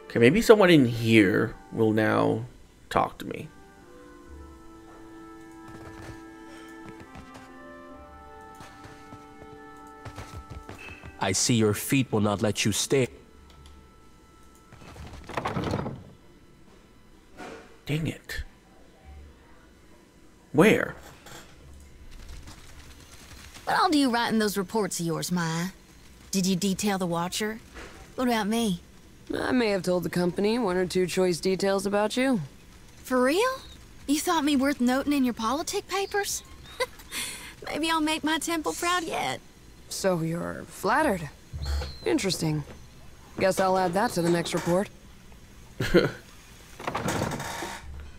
Okay, maybe someone in here will now talk to me. I see your feet will not let you stay. Dang it. Where? What all do you write in those reports of yours, Maya? Did you detail the Watcher? What about me? I may have told the company 1 or 2 choice details about you. For real? You thought me worth noting in your politic papers? Maybe I'll make my temple proud yet. So you're flattered. Interesting. Guess I'll add that to the next report.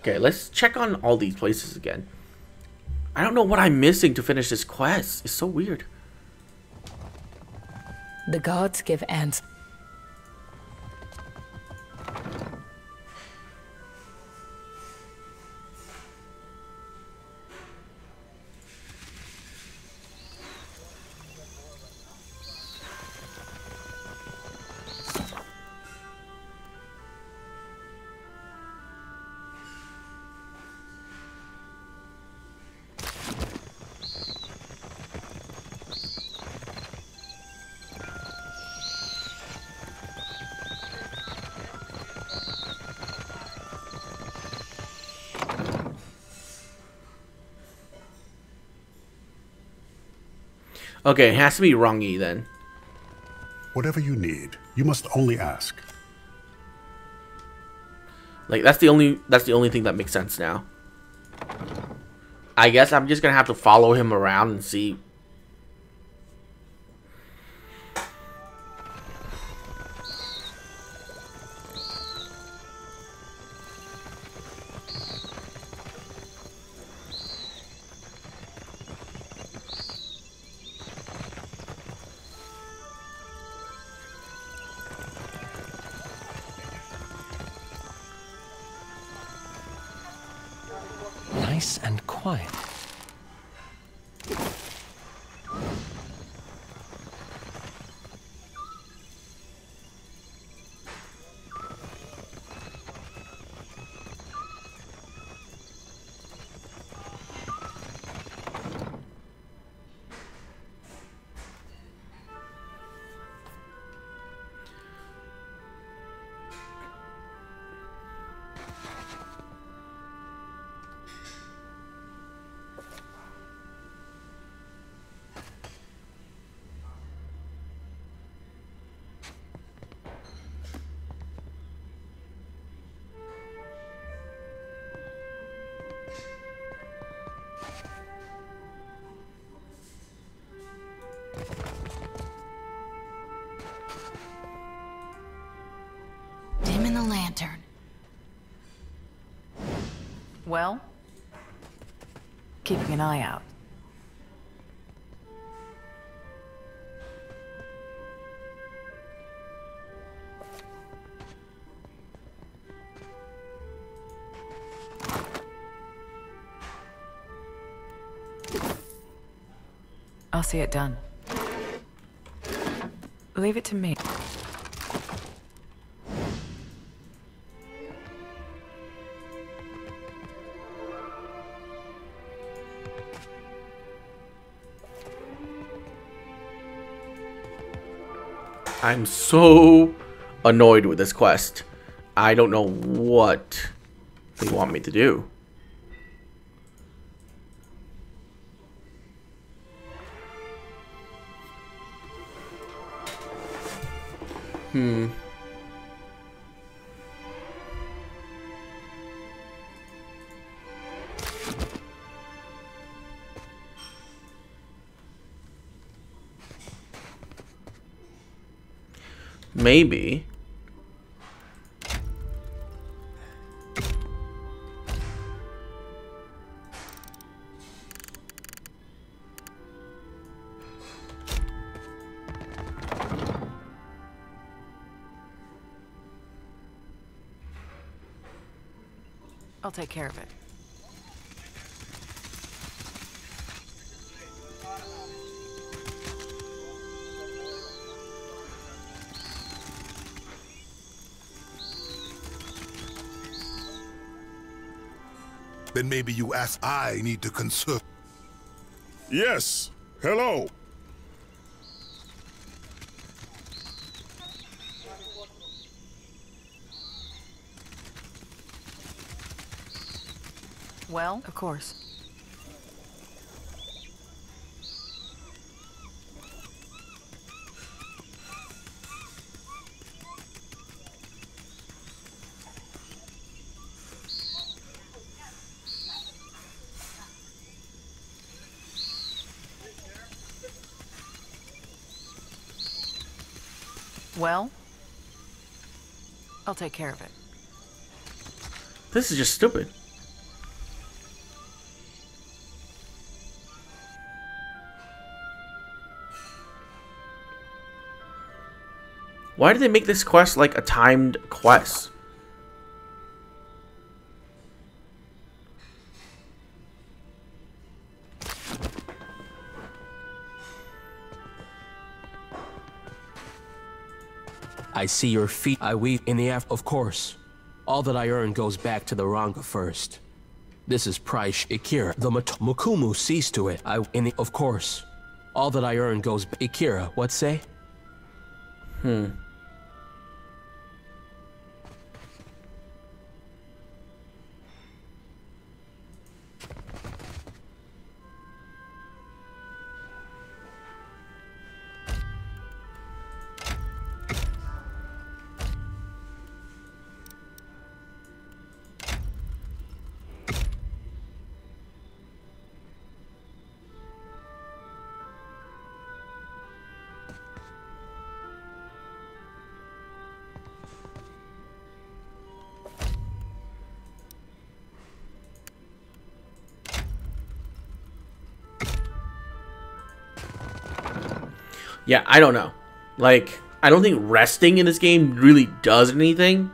Okay, let's check on all these places again. I don't know what I'm missing to finish this quest. It's so weird. The gods give answers. Okay, it has to be Rangi then. Whatever you need, you must only ask. Like that's the only thing that makes sense now. I guess I'm just gonna have to follow him around and see. nice and quiet. Dimming the lantern. Well? Keeping an eye out. I'll see it done. Leave it to me. I'm so annoyed with this quest. I don't know what they want me to do. Maybe. I'll take care of it. Then maybe you ask I need to consult. Yes. Hello. Well, of course. Well, I'll take care of it. This is just stupid. Why did they make this quest like a timed quest? I see your feet. I weave in the of course. All that I earn goes back to the Ranga first. This is price Ikira. The Mukumu sees to it. Of course. All that I earn goes Ikira, what say? Yeah, I don't know. Like, I don't think resting in this game really does anything.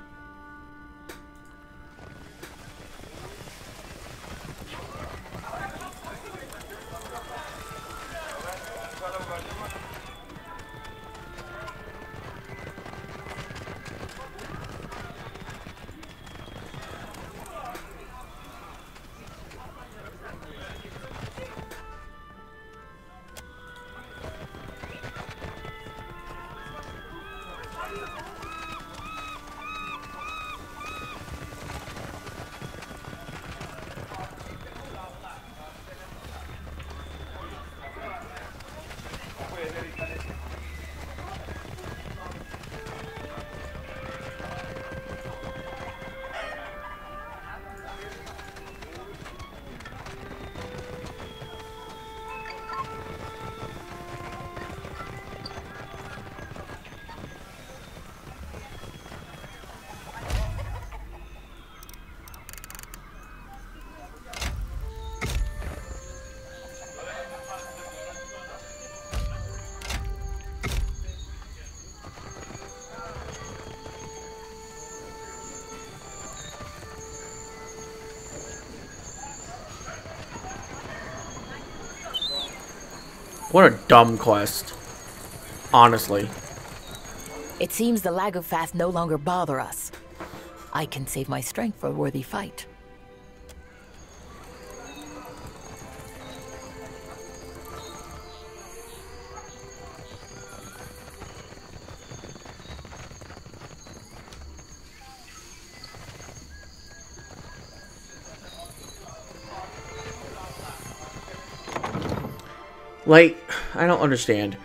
What a dumb quest. Honestly. It seems the Lagofath no longer bother us. I can save my strength for a worthy fight. Like, I don't understand.